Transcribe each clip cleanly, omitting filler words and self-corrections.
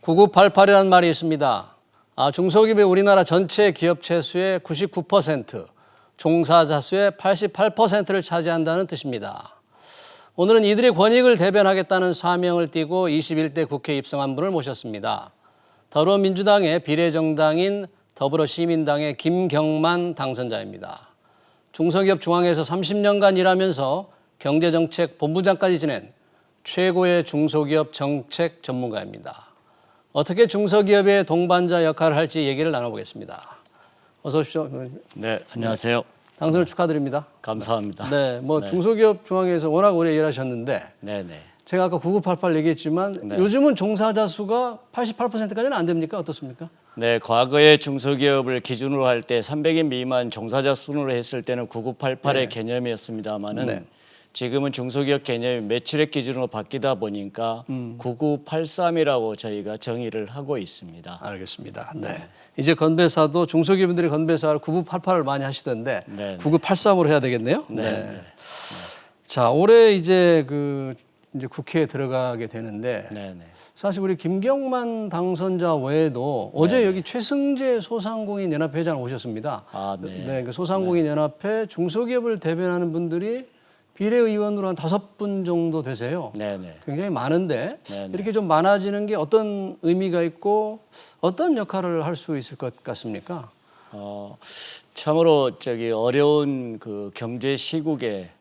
9988이라는 말이 있습니다. 중소기업이 우리나라 전체 기업체 수의 99%, 종사자 수의 88%를 차지한다는 뜻입니다. 오늘은 이들의 권익을 대변하겠다는 사명을 띠고 21대 국회에 입성한 분을 모셨습니다. 더불어민주당의 비례정당인 더불어시민당의 김경만 당선자입니다. 중소기업 중앙회에서 30년간 일하면서 경제정책 본부장까지 지낸 최고의 중소기업 정책 전문가입니다. 어떻게 중소기업의 동반자 역할을 할지 얘기를 나눠보겠습니다. 어서 오십시오. 네, 안녕하세요. 당선을 축하드립니다. 감사합니다. 네, 중소기업 중앙회에서 워낙 오래 일하셨는데 네네. 제가 아까 9988 얘기했지만 네. 요즘은 종사자 수가 88%까지는 안 됩니까? 어떻습니까? 네, 과거에 중소기업을 기준으로 할 때 300인 미만 종사자 순으로 했을 때는 9988의 네. 개념이었습니다만은 네. 지금은 중소기업 개념이 매출액 기준으로 바뀌다 보니까 9983이라고 저희가 정의를 하고 있습니다. 알겠습니다. 네. 이제 건배사도 중소기업인들이 건배사를 9988을 많이 하시던데 네. 9983으로 해야 되겠네요. 네. 자, 올해 이제 이제 국회에 들어가게 되는데 네네. 사실 우리 김경만 당선자 외에도 어제 여기 최승재 소상공인 연합회 회장 오셨습니다. 네. 그 소상공인 연합회 중소기업을 대변하는 분들이 비례의원으로 한 5분 정도 되세요. 네네. 굉장히 많은데 네네. 이렇게 좀 많아지는 게 어떤 의미가 있고 어떤 역할을 할 수 있을 것 같습니까? 참으로 어려운 그 경제 시국에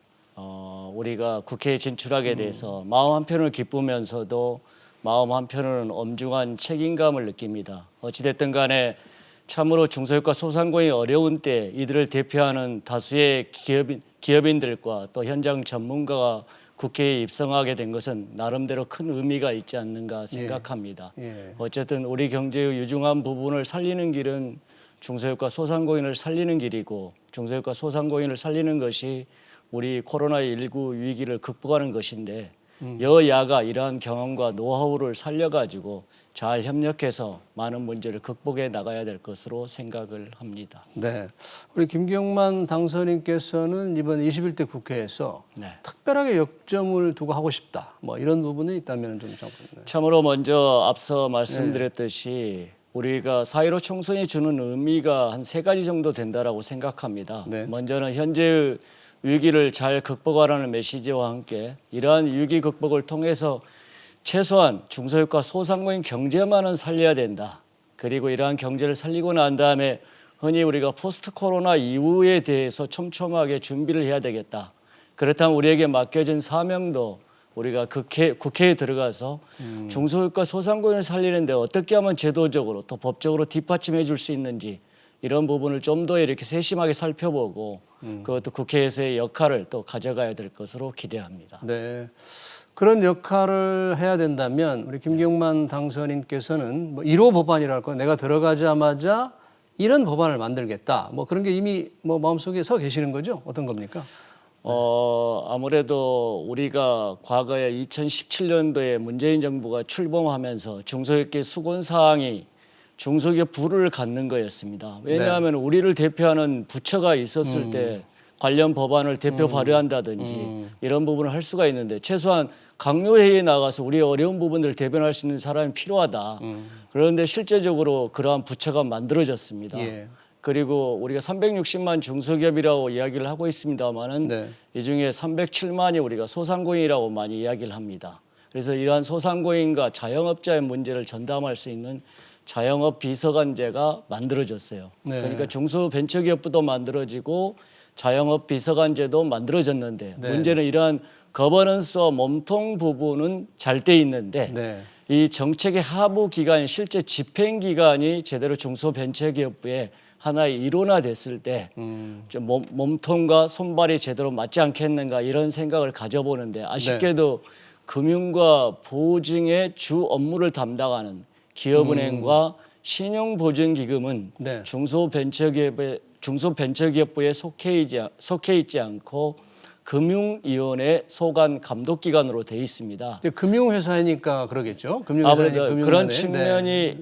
우리가 국회에 진출하게 돼서 마음 한편을 기쁘면서도 마음 한편으로는 엄중한 책임감을 느낍니다. 어찌됐든 간에 참으로 중소기업과 소상공인이 어려운 때 이들을 대표하는 다수의 기업인들과 또 현장 전문가가 국회에 입성하게 된 것은 나름대로 큰 의미가 있지 않는가 생각합니다. 예. 어쨌든 우리 경제의 유중한 부분을 살리는 길은 중소기업과 소상공인을 살리는 길이고 중소기업과 소상공인을 살리는 것이 우리 코로나19 위기를 극복하는 것인데 여야가 이러한 경험과 노하우를 살려가지고 잘 협력해서 많은 문제를 극복해 나가야 될 것으로 생각을 합니다. 네, 우리 김경만 당선인께서는 이번 21대 국회에서 네. 특별하게 역점을 두고 하고 싶다. 이런 부분이 있다면 좀 네. 참으로 먼저 앞서 말씀드렸듯이 우리가 4.15 총선이 주는 의미가 한 3가지 정도 된다라고 생각합니다. 네. 먼저는 현재의 위기를 잘 극복하라는 메시지와 함께 이러한 위기 극복을 통해서 최소한 중소기업과 소상공인 경제만은 살려야 된다. 그리고 이러한 경제를 살리고 난 다음에 흔히 우리가 포스트 코로나 이후에 대해서 촘촘하게 준비를 해야 되겠다. 그렇다면 우리에게 맡겨진 사명도 우리가 국회에 들어가서 중소기업과 소상공인을 살리는데 어떻게 하면 제도적으로 또 법적으로 뒷받침해 줄 수 있는지 이런 부분을 좀 더 이렇게 세심하게 살펴보고 그것도 국회에서의 역할을 또 가져가야 될 것으로 기대합니다. 네. 그런 역할을 해야 된다면 우리 김경만 당선인께서는 1호 법안이랄까 내가 들어가자마자 이런 법안을 만들겠다. 그런 게 이미 마음속에 서 계시는 거죠? 어떤 겁니까? 아무래도 우리가 과거에 2017년도에 문재인 정부가 출범하면서 중소기업계 수건사항이 중소기업 부를 갖는 거였습니다. 왜냐하면 우리를 대표하는 부처가 있었을 때 관련 법안을 대표 발의한다든지 이런 부분을 할 수가 있는데 최소한 강요회의에 나가서 우리의 어려운 부분들을 대변할 수 있는 사람이 필요하다. 그런데 실제적으로 그러한 부처가 만들어졌습니다. 예. 그리고 우리가 360만 중소기업이라고 이야기를 하고 있습니다만은 네. 이 중에 307만이 우리가 소상공인이라고 많이 이야기를 합니다. 그래서 이러한 소상공인과 자영업자의 문제를 전담할 수 있는 자영업 비서관제가 만들어졌어요. 네. 그러니까 중소벤처기업부도 만들어지고 자영업 비서관제도 만들어졌는데 네. 문제는 이러한 거버넌스와 몸통 부분은 잘 돼 있는데 네. 이 정책의 하부 기관이 실제 집행 기관이 제대로 중소벤처기업부에 하나의 일원화됐을 때 몸통과 손발이 제대로 맞지 않겠는가 이런 생각을 가져보는데 아쉽게도 금융과 보증의 주 업무를 담당하는 기업은행과 신용보증기금은 네. 중소벤처기업부에 속해 있지 않고 금융위원회 소관 감독기관으로 돼 있습니다. 금융회사니까 그러겠죠. 아무래도 그런 측면이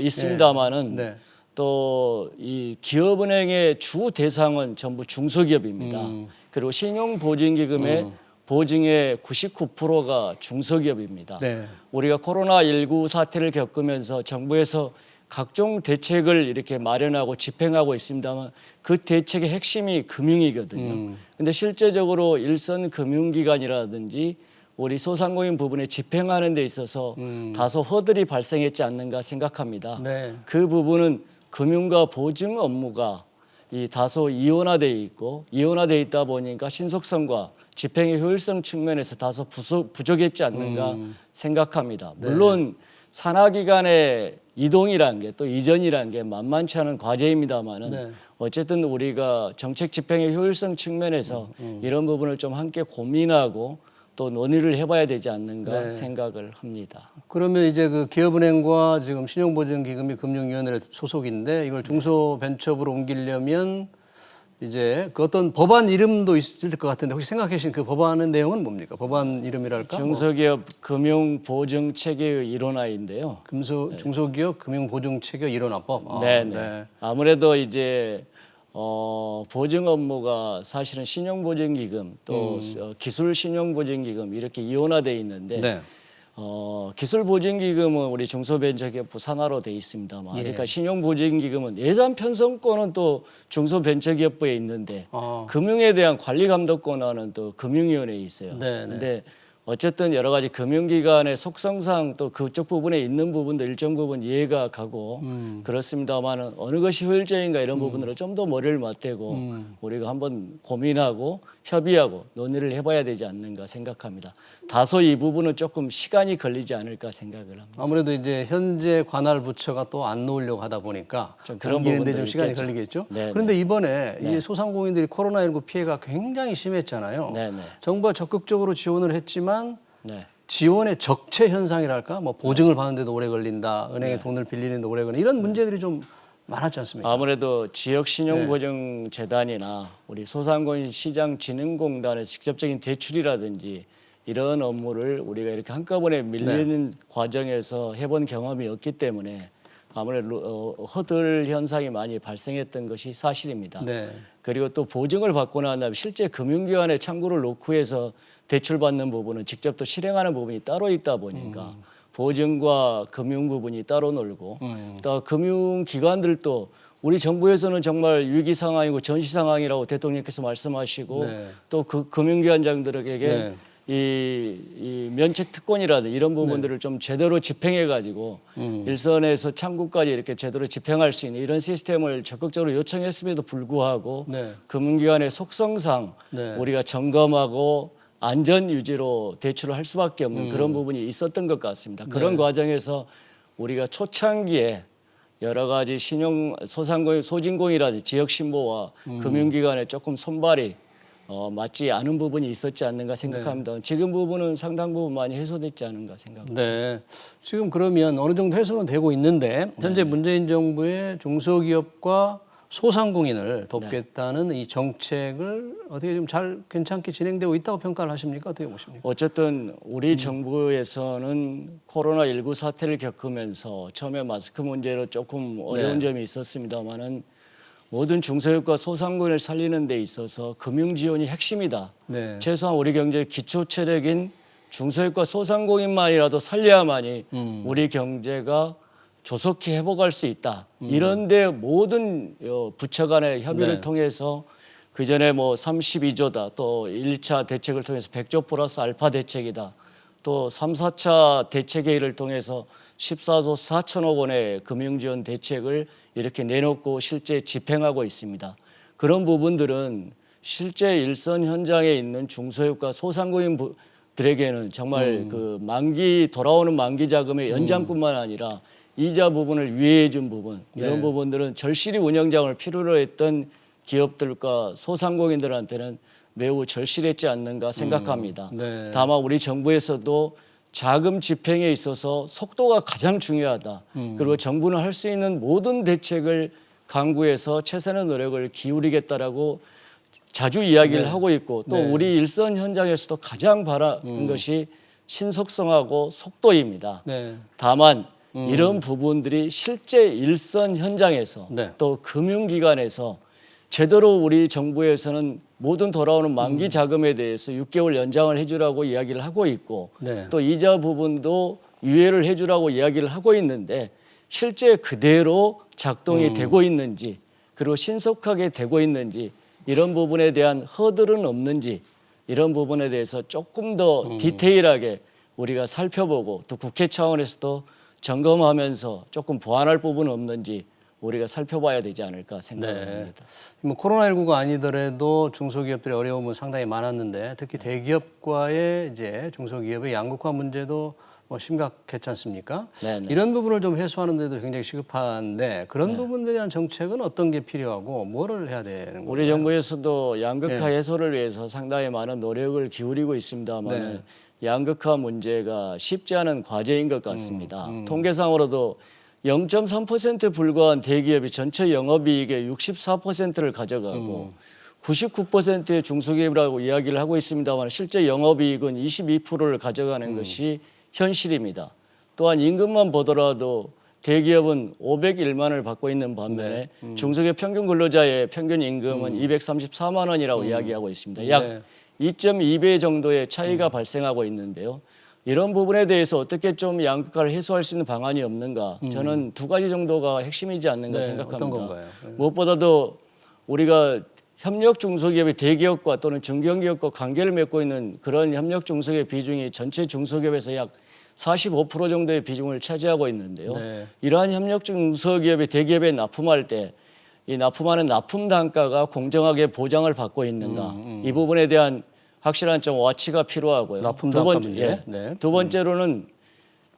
있습니다만은 네. 또 이 기업은행의 주 대상은 전부 중소기업입니다. 그리고 신용보증기금의 보증의 99%가 중소기업입니다. 네. 우리가 코로나19 사태를 겪으면서 정부에서 각종 대책을 이렇게 마련하고 집행하고 있습니다만 그 대책의 핵심이 금융이거든요. 근데 실제적으로 일선 금융기관이라든지 우리 소상공인 부분에 집행하는 데 있어서 다소 허들이 발생했지 않는가 생각합니다. 네. 그 부분은 금융과 보증 업무가 이 다소 이원화되어 있고 이원화되어 있다 보니까 신속성과 집행의 효율성 측면에서 다소 부족했지 않는가 생각합니다. 물론 산하기관의 이동이라는 게 또 이전이라는 게 만만치 않은 과제입니다만은 네. 어쨌든 우리가 정책 집행의 효율성 측면에서 이런 부분을 좀 함께 고민하고 또 논의를 해봐야 되지 않는가 네. 생각을 합니다. 그러면 이제 그 기업은행과 지금 신용보증기금이 금융위원회 소속인데 이걸 중소벤처부로 옮기려면 이제 그 어떤 법안 이름도 있을 것 같은데 혹시 생각해 주신 그 법안의 내용은 뭡니까? 법안 이름이랄까? 중소기업 금융보증체계의 일원화인데요. 중소기업 금융보증체계 일원화법. 네. 아무래도 이제 보증 업무가 사실은 신용보증기금 또 기술신용보증기금 이렇게 이원화되어 있는데 네. 기술보증기금은 우리 중소벤처기업부 산하로 되어 있습니다만 예. 아직까지 신용보증기금은 예산 편성권은 또 중소벤처기업부에 있는데 금융에 대한 관리 감독 권한은 또 금융위원회에 있어요. 그런데 어쨌든 여러 가지 금융기관의 속성상 또 그쪽 부분에 있는 부분도 일정 부분 이해가 가고 그렇습니다만은 어느 것이 효율적인가 이런 부분으로 좀 더 머리를 맞대고 우리가 한번 고민하고 협의하고 논의를 해봐야 되지 않는가 생각합니다. 다소 이 부분은 조금 시간이 걸리지 않을까 생각을 합니다. 아무래도 이제 현재 관할 부처가 또 안 놓으려고 하다 보니까 좀 그런 옮기는데 좀 부분들이 시간이 있겠죠. 걸리겠죠. 네, 그런데 이번에 이 소상공인들이 코로나19 피해가 굉장히 심했잖아요. 네. 정부가 적극적으로 지원을 했지만 네. 지원의 적체 현상이랄까, 뭐 보증을 받는데도 오래 걸린다, 은행에 돈을 빌리는데 오래 걸린다 이런 문제들이 좀 많았지 않습니까? 아무래도 지역신용보증재단이나 우리 소상공인 시장진흥공단의 직접적인 대출이라든지 이런 업무를 우리가 이렇게 한꺼번에 밀리는 과정에서 해본 경험이 없기 때문에 아무래도 허들 현상이 많이 발생했던 것이 사실입니다. 네. 그리고 또 보증을 받고 난 다음에 실제 금융기관에 창구를 놓고 해서 대출받는 부분은 직접 또 실행하는 부분이 따로 있다 보니까 보증과 금융 부분이 따로 놀고 또 금융기관들도 우리 정부에서는 정말 위기 상황이고 전시 상황이라고 대통령께서 말씀하시고 또 그 금융기관장들에게 이 면책 특권이라든지 이런 부분들을 좀 제대로 집행해 가지고 일선에서 창구까지 이렇게 제대로 집행할 수 있는 이런 시스템을 적극적으로 요청했음에도 불구하고 금융기관의 속성상 우리가 점검하고 안전 유지로 대출을 할 수밖에 없는 그런 부분이 있었던 것 같습니다. 그런 과정에서 우리가 초창기에 여러 가지 소상공인 소진공이라든지 지역 신보와 금융기관의 조금 손발이 맞지 않은 부분이 있었지 않는가 생각합니다. 지금 부분은 상당 부분 많이 해소됐지 않은가 생각합니다. 네. 지금 그러면 어느 정도 해소는 되고 있는데 현재 문재인 정부의 중소기업과 소상공인을 돕겠다는 이 정책을 어떻게 좀 잘 괜찮게 진행되고 있다고 평가를 하십니까? 어떻게 보십니까? 어쨌든 우리 정부에서는 코로나19 사태를 겪으면서 처음에 마스크 문제로 조금 어려운 점이 있었습니다만은 모든 중소기업과 소상공인을 살리는 데 있어서 금융 지원이 핵심이다. 최소한 우리 경제의 기초 체력인 중소기업과 소상공인만이라도 살려야만이 우리 경제가 조속히 회복할 수 있다. 이런데 모든 부처 간의 협의를 통해서 그 전에 뭐 32조다. 또 1차 대책을 통해서 100조 플러스 알파 대책이다. 또 3, 4차 대책 회의를 통해서 14조 4천억 원의 금융지원 대책을 이렇게 내놓고 실제 집행하고 있습니다. 그런 부분들은 실제 일선 현장에 있는 중소기업과 소상공인들에게는 정말 그 돌아오는 만기 자금의 연장뿐만 아니라 이자 부분을 유예해 준 부분 이런 부분들은 절실히 운영장을 필요로 했던 기업들과 소상공인들한테는 매우 절실했지 않는가 생각합니다. 다만 우리 정부에서도 자금 집행에 있어서 속도가 가장 중요하다. 그리고 정부는 할 수 있는 모든 대책을 강구해서 최선의 노력을 기울이겠다라고 자주 이야기를 하고 있고 또 우리 일선 현장에서도 가장 바라는 것이 신속성하고 속도입니다. 다만 이런 부분들이 실제 일선 현장에서 또 금융기관에서 제대로 우리 정부에서는 모든 돌아오는 만기 자금에 대해서 6개월 연장을 해주라고 이야기를 하고 있고 네. 또 이자 부분도 유예를 해주라고 이야기를 하고 있는데 실제 그대로 작동이 되고 있는지 그리고 신속하게 되고 있는지 이런 부분에 대한 허들은 없는지 이런 부분에 대해서 조금 더 디테일하게 우리가 살펴보고 또 국회 차원에서도 점검하면서 조금 보완할 부분은 없는지 우리가 살펴봐야 되지 않을까 생각합니다. 뭐 코로나19가 아니더라도 중소기업들의 어려움은 상당히 많았는데 특히 대기업과의 이제 중소기업의 양극화 문제도 뭐 심각했지 않습니까? 네네. 이런 부분을 좀 해소하는 데도 굉장히 시급한데 그런 부분에 대한 정책은 어떤 게 필요하고 뭐를 해야 되는 건가요? 우리 정부에서도 양극화 해소를 위해서 상당히 많은 노력을 기울이고 있습니다만 양극화 문제가 쉽지 않은 과제인 것 같습니다. 통계상으로도 0.3% 불과한 대기업이 전체 영업이익의 64%를 가져가고 99%의 중소기업이라고 이야기를 하고 있습니다만 실제 영업이익은 22%를 가져가는 것이 현실입니다. 또한 임금만 보더라도 대기업은 501만을 받고 있는 반면에 중소기업 평균 근로자의 평균 임금은 234만 원이라고 이야기하고 있습니다. 약 2.2배 정도의 차이가 발생하고 있는데요. 이런 부분에 대해서 어떻게 좀 양극화를 해소할 수 있는 방안이 없는가? 저는 두 가지 정도가 핵심이지 않는가 생각합니다. 어떤 건가요? 무엇보다도 우리가 협력 중소기업이 대기업과 또는 중견기업과 관계를 맺고 있는 그런 협력 중소기업 비중이 전체 중소기업에서 약 45% 정도의 비중을 차지하고 있는데요. 이러한 협력 중소기업이 대기업에 납품할 때 이 납품하는 납품 단가가 공정하게 보장을 받고 있는가? 이 부분에 대한 확실한 좀 와치가 필요하고요. 납품 단가 문제. 두 번째로는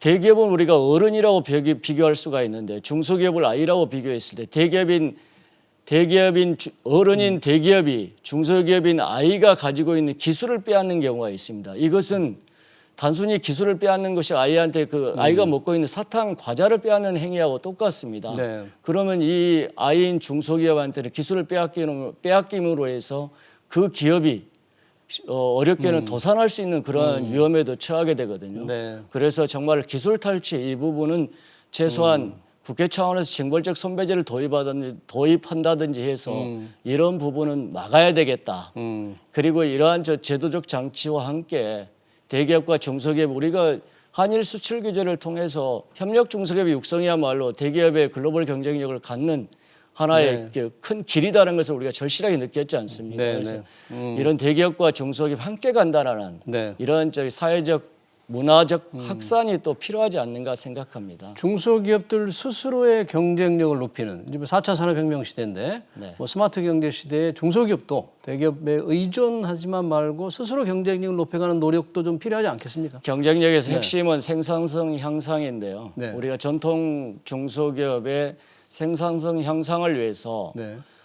대기업은 우리가 어른이라고 비교할 수가 있는데 중소기업을 아이라고 비교했을 때 어른인 대기업이 중소기업인 아이가 가지고 있는 기술을 빼앗는 경우가 있습니다. 이것은 단순히 기술을 빼앗는 것이 아이한테 그 아이가 먹고 있는 사탕 과자를 빼앗는 행위하고 똑같습니다. 그러면 이 아이인 중소기업한테는 기술을 빼앗김으로 해서 그 기업이 어렵게는 도산할 수 있는 그런 위험에도 처하게 되거든요. 그래서 정말 기술 탈취 이 부분은 최소한 국회 차원에서 징벌적 손배제를 도입한다든지 해서 이런 부분은 막아야 되겠다. 그리고 이러한 제도적 장치와 함께 대기업과 중소기업 우리가 한일 수출 규제를 통해서 협력 중소기업의 육성이야말로 대기업의 글로벌 경쟁력을 갖는 하나의 큰 길이다는 것을 우리가 절실하게 느꼈지 않습니까? 그래서 이런 대기업과 중소기업 함께 간다라는 이런 사회적 문화적 확산이 또 필요하지 않는가 생각합니다. 중소기업들 스스로의 경쟁력을 높이는 이제 4차 산업혁명 시대인데 뭐 스마트 경제 시대에 중소기업도 대기업에 의존하지만 말고 스스로 경쟁력을 높여가는 노력도 좀 필요하지 않겠습니까? 경쟁력에서 핵심은 생산성 향상인데요. 우리가 전통 중소기업의 생산성 향상을 위해서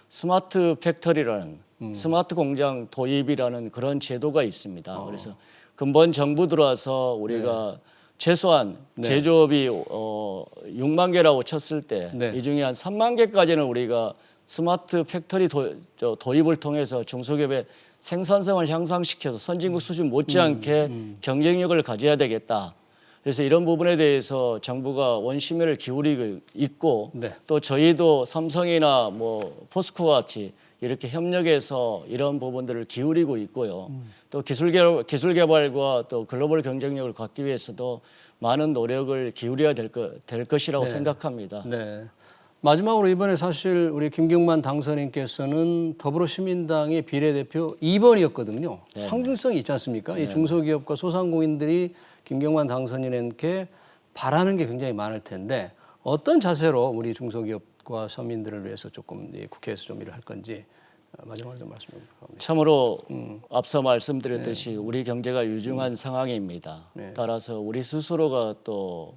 스마트 팩터리라는 스마트 공장 도입이라는 그런 제도가 있습니다. 그래서 근본 정부 들어와서 우리가 최소한 제조업이 6만 개라고 쳤을 때 이 중에 한 3만 개까지는 우리가 스마트 팩터리 도입을 통해서 중소기업의 생산성을 향상시켜서 선진국 수준 못지않게 경쟁력을 가져야 되겠다. 그래서 이런 부분에 대해서 정부가 원심을 기울이고 있고 또 저희도 삼성이나 뭐 포스코 같이 이렇게 협력해서 이런 부분들을 기울이고 있고요. 또 기술 개발과 또 글로벌 경쟁력을 갖기 위해서도 많은 노력을 기울여야 될 것이라고 생각합니다. 마지막으로 이번에 사실 우리 김경만 당선인께서는 더불어시민당의 비례대표 2번이었거든요. 상징성이 있지 않습니까? 이 중소기업과 소상공인들이 김경만 당선인께 바라는 게 굉장히 많을 텐데 어떤 자세로 우리 중소기업과 서민들을 위해서 조금 국회에서 좀 일을 할 건지 마지막으로 좀 말씀 좀 부탁합니다. 참으로 앞서 말씀드렸듯이 우리 경제가 유중한 상황입니다. 따라서 우리 스스로가 또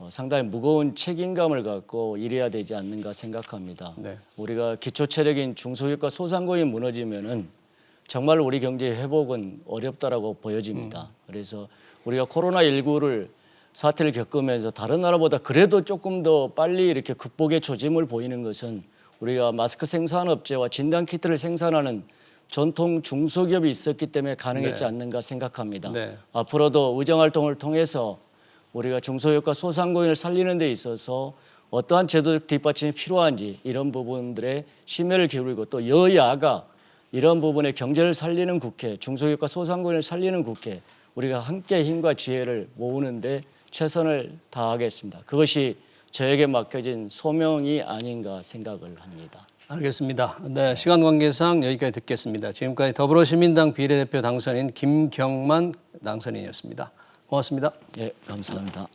상당히 무거운 책임감을 갖고 일해야 되지 않는가 생각합니다. 우리가 기초체력인 중소기업과 소상공인이 무너지면은 정말 우리 경제 회복은 어렵다라고 보여집니다. 그래서 우리가 코로나19를 사태를 겪으면서 다른 나라보다 그래도 조금 더 빨리 이렇게 극복의 조짐을 보이는 것은 우리가 마스크 생산업체와 진단키트를 생산하는 전통 중소기업이 있었기 때문에 가능했지 않는가 생각합니다. 앞으로도 의정활동을 통해서 우리가 중소기업과 소상공인을 살리는 데 있어서 어떠한 제도적 뒷받침이 필요한지 이런 부분들에 심혈을 기울이고 또 여야가 이런 부분에 경제를 살리는 국회, 중소기업과 소상공인을 살리는 국회, 우리가 함께 힘과 지혜를 모으는데 최선을 다하겠습니다. 그것이 저에게 맡겨진 소명이 아닌가 생각을 합니다. 알겠습니다. 네, 시간 관계상 여기까지 듣겠습니다. 지금까지 더불어시민당 비례대표 당선인 김경만 당선인이었습니다. 고맙습니다. 예, 감사합니다.